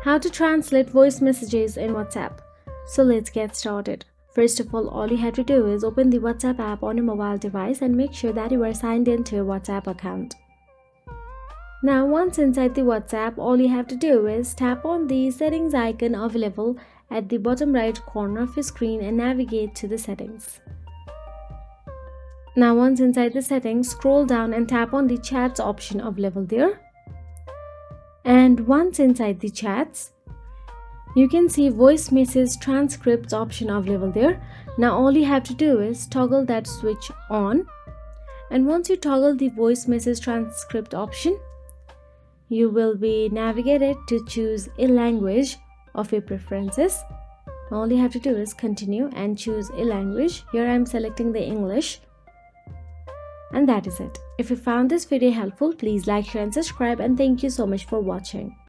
How to translate voice messages in WhatsApp. So let's get started. First of all you have to do is open the WhatsApp app on your mobile device and make sure that you are signed into your WhatsApp account. Now once inside the WhatsApp, all you have to do is tap on the settings icon available at the bottom right corner of your screen and navigate to the settings. Now once inside the settings, scroll down and tap on the chats option available there. And once inside the chats, you can see voice message transcripts option available there. Now all you have to do is toggle that switch on, and once you toggle the voice message transcript option, you will be navigated to choose a language of your preferences. All you have to do is continue and choose a language. Here I am selecting the English. And that is it. If you found this video helpful, please like, share and subscribe, and thank you so much for watching.